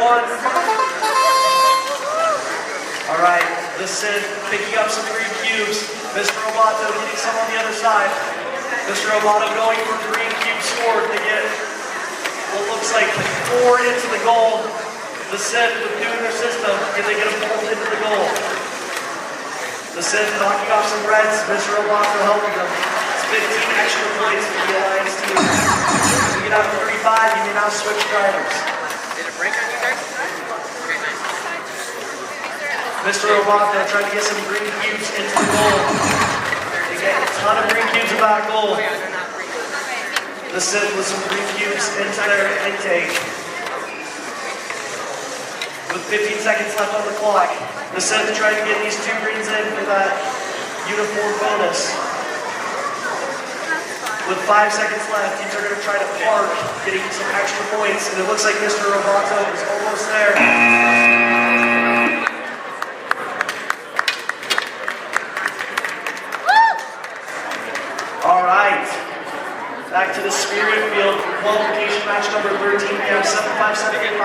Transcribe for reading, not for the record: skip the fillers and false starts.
one. All right, the Sith picking up some green cubes. Mr. Roboto getting some on the other side. Mr. Roboto going for green cube sword to get what looks like 4 into the goal. The Sith with new in their system, can they get a bolt into the goal? The Sith knocking off some reds, Mr. Roboto helping them. It's 15 extra points for the Alliance team. If you get out to 35, you may now switch drivers. Did it break on you guys? Okay, nice. Mr. Roboto trying to get some green cubes into the goal. They get a ton of green cubes in that goal. The Sith with some green cubes into their intake. With 15 seconds left on the clock, the Sith trying to get these 2 greens in for that uniform bonus. With 5 seconds left, teams are going to try to park, getting some extra points, and it looks like Mr. Roboto is almost there. All right, back to the Spirit Field, qualification match number 13. We have 757.